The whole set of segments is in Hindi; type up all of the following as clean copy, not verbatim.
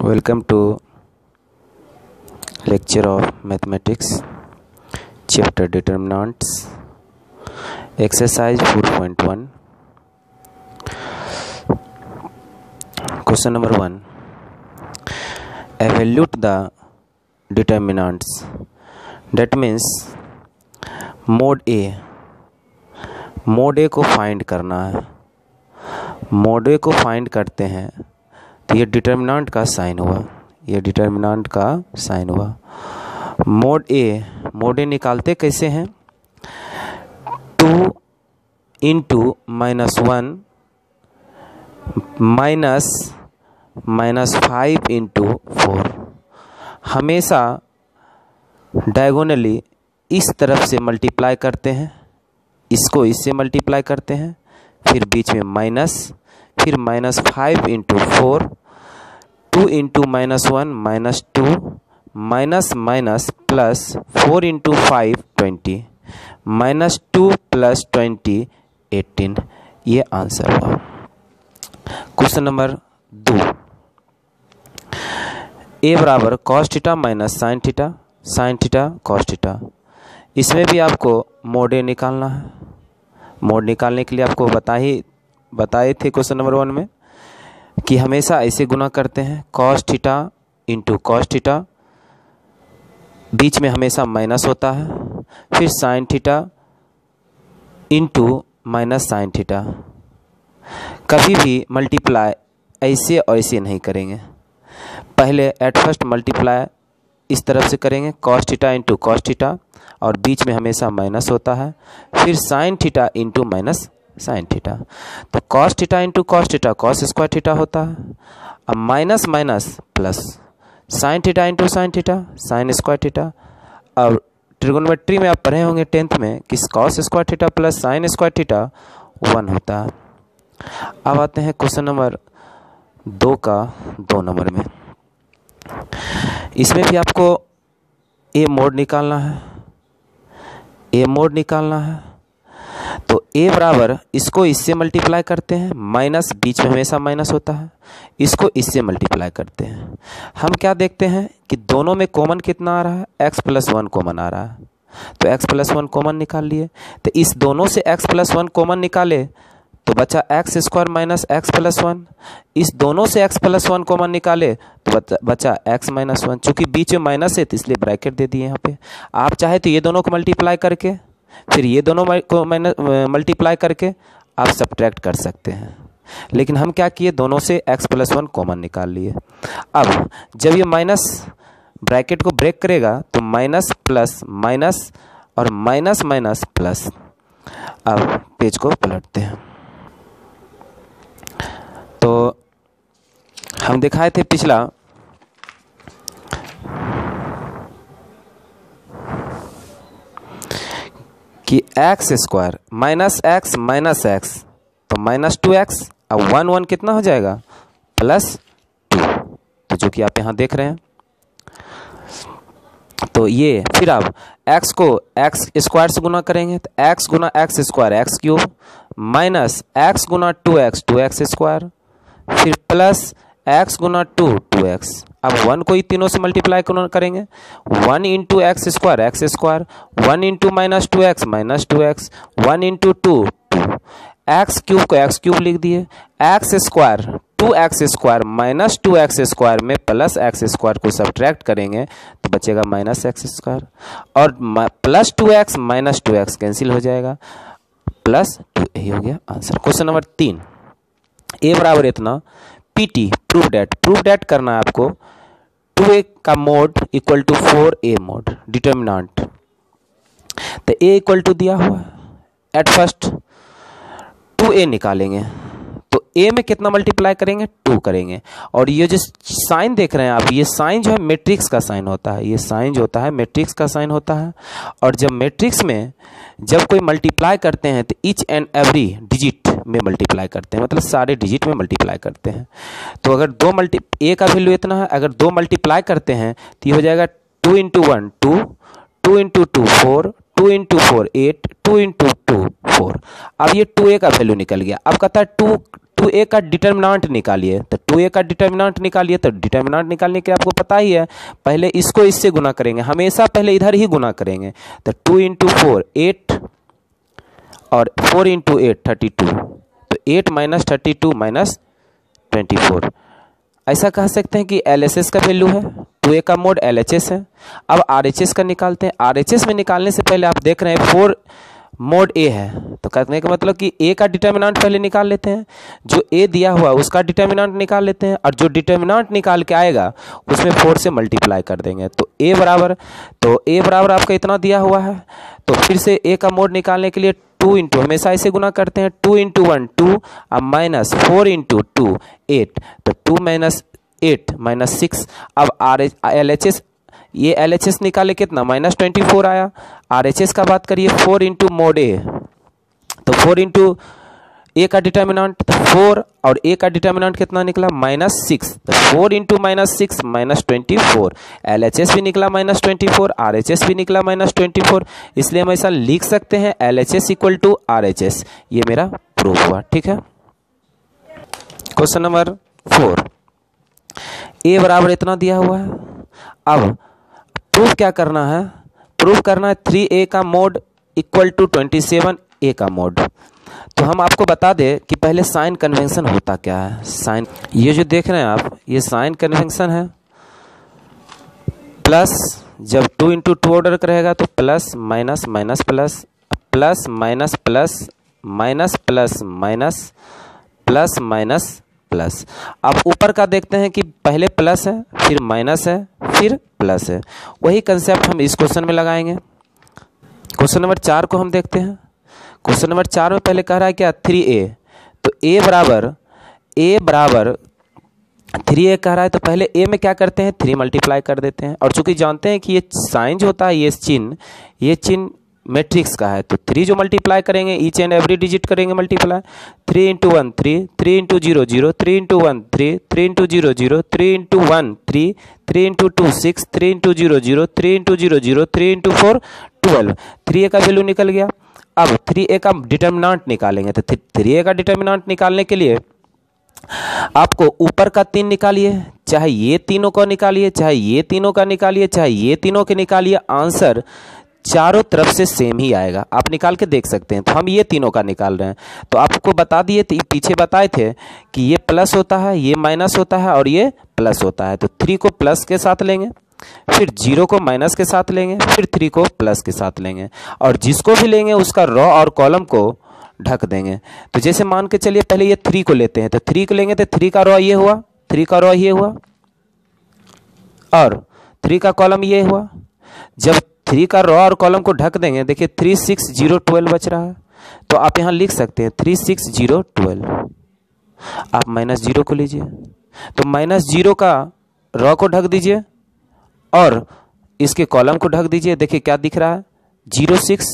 Welcome to lecture of mathematics, chapter determinants, exercise 4.1. Question number 1. Evaluate the determinants. That means mode A. Mode A को फाइंड करना है। मोड ए को फाइंड करते हैं तो ये डिटर्मिनेंट का साइन हुआ, ये डिटर्मिनेंट का साइन हुआ। मोड ए निकालते कैसे हैं? 2 इंटू -1 -5 इंटू 4। हमेशा डायगोनली इस तरफ से मल्टीप्लाई करते हैं, इसको इससे मल्टीप्लाई करते हैं, फिर बीच में माइनस, फिर -5 into 4, 2 into -1 -2 minus plus 4 into 5 20 -2 + 20 18। ये आंसर हुआ। Question number 2। ए बराबर cos theta minus sine theta, sine theta cos theta. इसमें भी आपको मोड ए निकालना है। मोड निकालने के लिए आपको बताए थे क्वेश्चन नंबर 1 में कि हमेशा ऐसे गुना करते हैं, cos theta into cos theta, बीच में हमेशा माइनस होता है, फिर sine theta into minus sine theta. कभी भी मल्टीप्लाई ऐसे और ऐसे नहीं करेंगे। पहले एट फर्स्ट मल्टीप्लाई इस तरफ से करेंगे, cos theta into cos theta, और बीच में हमेशा माइनस होता है, फिर sine theta into minus sine theta. तो cos theta into cos theta cos square theta होता है। अब minus minus plus sine theta into sine theta sine square theta. अब ट्रिगोनोमेट्री में आप पढ़े होंगे 10th में कि cos square theta plus sine square theta 1 होता है। अब आते हैं क्वेश्चन नंबर 2 का 2 नंबर में। इसमें भी आपको ए मोड निकालना है, ए मोड निकालना है। तो ए बराबर इसको इससे मल्टीप्लाई करते हैं, माइनस बीच में हमेशा माइनस होता है, इसको इससे मल्टीप्लाई करते हैं। हम क्या देखते हैं कि दोनों में कॉमन कितना आ रहा है? x + 1 कॉमन आ रहा है, तो x + 1 कॉमन निकाल लिए। तो इस दोनों से x + 1 कॉमन निकाले तो बचा x² - x + 1। इस दोनों से x + 1 कॉमन निकाले तो बचा x - 1। चूंकि बीच में माइनस है तो इसलिए ब्रैकेट दे दिए यहाँ पे। आप चाहे तो ये दोनों को मल्टीप्लाई करके फिर ये दोनों को मल्टीप्लाई करके आप सब्ट्रैक्ट कर सकते हैं, लेकिन हम क्या किए, दोनों से x + 1 कॉमन निकाल लिए। अब जब ये माइनस ब्रैकेट को ब्रेक करेगा तो माइनस प्लस माइनस और माइनस माइनस प्लस। अब पेज को पलटते हैं। तो हम दिखाए थे पिछला कि x² -x -x तो -2x। अब 1 कितना हो जाएगा? +2। तो जो कि आप यहाँ देख रहे हैं। तो ये फिर अब x को x² से गुना करेंगे तो x गुना x² x³ माइनस x गुना 2x 2x², फिर प्लस x गुना 2 2x। अब 1 को ही तीनों से मल्टीप्लाई करेंगे, 1 into x² x², 1 into -2x -2x, 1 into 2 2, x³ को x³ लिख दिए, x² 2x² माइनस 2x² में प्लस x² को सब्ट्रैक्ट करेंगे तो बचेगा -x², और plus 2x minus 2x cancel हो जाएगा, +2। यही हो गया आंसर। Question number 3। ए बराबर इतना PT प्रूव डेट करना है आपको। 2a का mod equal to 4a mod determinant. तो a इक्वल टू दिया हुआ है, एट फर्स्ट 2a निकालेंगे तो a में कितना मल्टीप्लाई करेंगे? 2 करेंगे। और ये जो साइन देख रहे हैं आप, ये साइन जो है मैट्रिक्स का साइन होता है, ये साइन जो होता है मैट्रिक्स का साइन होता है। और जब मैट्रिक्स में जब कोई मल्टीप्लाई करते हैं तो ईच एंड एवरी डिजिट में मल्टीप्लाई करते हैं, मतलब सारे डिजिट में मल्टीप्लाई करते हैं। तो अगर a का वैल्यू इतना है, अगर 2 मल्टीप्लाई करते हैं तो ये हो जाएगा 2 इंटू 1 2, 2 इंटू 2 4, 2 इंटू 4 8, 2 इंटू 2 4। अब ये 2a का वैल्यू निकल गया। अब कहता है 2a का डिटर्मिनेंट निकालिए। तो 2a का डिटर्मिनेंट निकालिए, तो डिटर्मिनेंट निकालने के आपको पता ही है, पहले इसको इससे गुना करेंगे, हमेशा पहले इधर ही गुना करेंगे। तो 2 × 4 8 और 4 × 8 32, तो 8 - 32 - 24। ऐसा कह सकते हैं कि LHS का वैल्यू है, 2a का मोड LHS है। अब RHS का निकालते हैं। RHS में निकालने से पहले आप देख रहे हैं 4 मोड A है, तो कहने का मतलब कि A का डिटर्मिनेंट पहले निकाल लेते हैं, जो A दिया हुआ उसका डिटर्मिनेंट निकाल लेते हैं, और जो डिटर्मिनेंट निकाल के आएगा उसमें 4 से मल्टीप्लाई कर देंगे। तो A बराबर आपका इतना दिया हुआ है। तो फिर से A का मोड निकालने के लिए 2 × हमेशा ऐसे गुना करते हैं, 2 × 1 2, अब माइनस 4 × 2 8, तो 2 - 8 - 6। अब LHS, ये LHS निकाले कितना -24 आया। RHS का बात करिए 4 × मोड A, तो 4 × A का डिटर्मिनेंट 4 और A का डिटर्मिनेंट कितना निकला -6, तो 4 × -6 -24। LHS भी निकला -24, RHS भी निकला -24, इसलिए हम ऐसा लिख सकते हैं LHS = RHS। ये मेरा प्रूफ हुआ, ठीक है। क्वेश्चन नंबर 4, A बराबर इतना दिया हुआ है। अब प्रूफ क्या करना है, प्रूफ करना है 3a का मोड इक्वल टू 27a का मोड। तो हम आपको बता दें कि पहले साइन कन्वेंशन होता क्या है। साइन, ये जो देख रहे हैं आप, ये साइन कन्वेंशन है। प्लस, जब 2 × 2 ऑर्डर का रहेगा तो plus minus minus plus, plus minus plus, minus plus minus, plus minus plus. अब ऊपर का देखते हैं कि पहले प्लस है, फिर माइनस है, फिर प्लस है। वही कंसेप्ट हम इस क्वेश्चन में लगाएंगे। क्वेश्चन नंबर 4 को हम देखते हैं। क्वेश्चन नंबर 4 में पहले कह रहा है क्या 3a, तो a बराबर 3a कह रहा है, तो पहले a में क्या करते हैं 3 मल्टीप्लाई कर देते हैं। और चूंकि जानते हैं कि ये साइन जो होता है, ये चिन्ह मैट्रिक्स का है, तो 3 जो मल्टीप्लाई करेंगे ईच एंड एवरी डिजिट करेंगे मल्टीप्लाई। 3 × 1 3, 3 × 0 0, 3 × 1 3, 3 × 0 0, 3 × 1 3, 3 × 2 6, 3 × 0 0, 3 × 0 0, 3 × 4 12। 3a का वैल्यू निकल गया। अब 3a का डिटर्मिनेंट निकालेंगे, तो 3a का डिटर्मिनेंट निकालने के लिए आपको ऊपर का 3 निकालिए, चाहे ये तीनों को निकालिए, चाहे ये तीनों का निकालिए, चाहे ये तीनों के निकालिए, आंसर चारों तरफ से सेम ही आएगा। आप निकाल के देख सकते हैं। तो हम ये तीनों का निकाल रहे हैं, तो आपको बता दिए थे, पीछे बताए थे कि ये प्लस होता है, ये माइनस होता है और ये प्लस होता है। तो 3 को प्लस के साथ लेंगे, फिर 0 को माइनस के साथ लेंगे, फिर 3 को प्लस के साथ लेंगे, और जिसको भी लेंगे उसका रो और कॉलम को ढक देंगे। तो जैसे मान के चलिए पहले ये 3 को लेते हैं, तो 3 को लेंगे तो 3 का रो ये हुआ, 3 का रो ये हुआ, और 3 का कॉलम ये हुआ। जब 3 का रो और कॉलम को ढक देंगे, देखिए 3 6 0 12 बच रहा है, तो आप यहाँ लिख सकते हैं 3 6 0 12। आप -0 को लीजिए, तो -0 का रो को ढक दीजिए और इसके कॉलम को ढक दीजिए। देखिए क्या दिख रहा है 0 6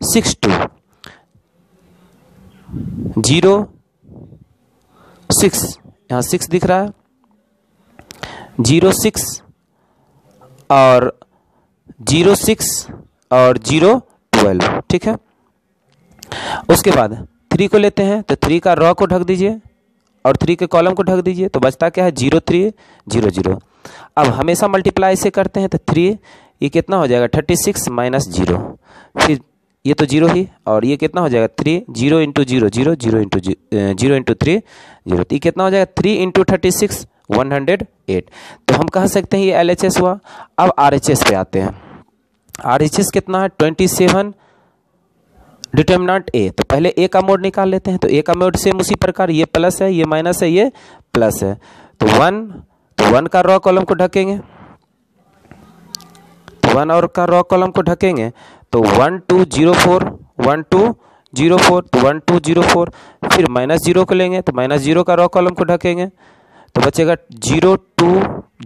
6 2 0 6, यहाँ 6 दिख रहा है, 0 6 और 0 6 और 0 12, ठीक है। उसके बाद 3 को लेते हैं, तो 3 का रो को ढक दीजिए और 3 के कॉलम को ढक दीजिए, तो बचता क्या है 0 3 0 0। अब हमेशा मल्टीप्लाई से करते हैं, तो 3 ये कितना हो जाएगा 36 - 0, फिर ये तो 0 ही, और ये कितना हो जाएगा 3 0 × 0 0 0 × 0 × 3 0, तो ये कितना हो जाएगा 3 × 36 108। तो हम कह सकते हैं ये LHS हुआ। अब RHS पे आते हैं। RHS कितना है 27 डिटर्मिनेंट A, तो पहले A का मोड निकाल लेते हैं। तो A का मोड सेम उसी प्रकार, ये प्लस है, ये माइनस है, ये प्लस है, तो 1 का रो कॉलम को ढकेंगे, तो 1 और का रो कॉलम को ढकेंगे, तो 1 2 0 4 1 2 0 4, तो 1 2 0 4, फिर -0 को लेंगे, तो -0 का रो कॉलम को ढकेंगे, तो बचेगा 0 2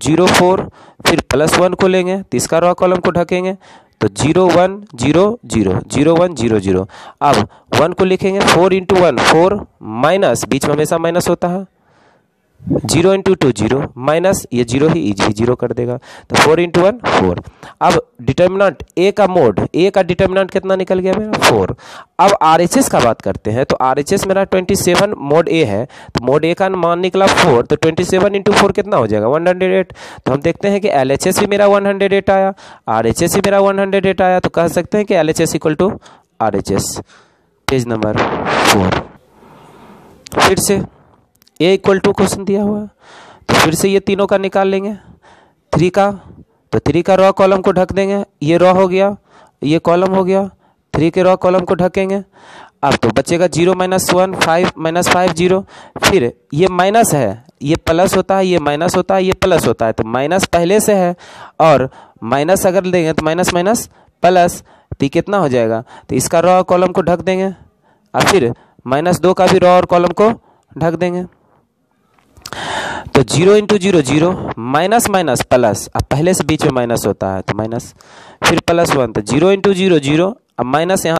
0 4, फिर +1 को लेंगे, तो इसका रो कॉलम को ढकेंगे, तो 0 1 0 0 0 1 0 0। अब 1 को लिखेंगे 4 × 1 4, माइनस, बीच में हमेशा माइनस होता है, 0 इंटू 2 0 माइनस ये 0 ही इजी 0 कर देगा, तो 4 इंटू 1 4। अब डिटर्मिनेंट ए का मोड, ए का डिटर्मिनेंट कितना निकल गया मेरा 4। अब आरएचएस का बात करते हैं, तो आरएचएस मेरा 27 मोड ए है, तो मोड ए का मान निकला 4, तो 27 इंटू 4 कितना हो जाएगा 108। तो हम देखते हैं कि एलएचएस भी मेरा 108 आया, आरएचएस भी मेरा 108 आया, तो कह सकते हैं कि LHS equal to RHS. Page number 4 फिर से ए इक्वल टू क्वेश्चन दिया हुआ है, तो फिर से ये तीनों का निकाल लेंगे। 3 का, तो 3 का रॉ कॉलम को ढक देंगे, ये रॉ हो गया, ये कॉलम हो गया, 3 के रॉ कॉलम को ढकेंगे। अब तो बचेगा 0 -1 5 -5 0। फिर ये माइनस है, ये प्लस होता है, ये माइनस होता है, ये प्लस होता है, तो माइनस पहले से है और माइनस अगर देंगे तो माइनस माइनस प्लस, तो कितना हो जाएगा, तो इसका रॉ कॉलम को ढक देंगे और फिर -2 का भी रॉ और कॉलम को ढक देंगे। तो 0 इंटू 0 0 माइनस माइनस प्लस, अब पहले से बीच में माइनस होता है तो माइनस, फिर +1, तो 0 इंटू 0 0, अब माइनस यहाँ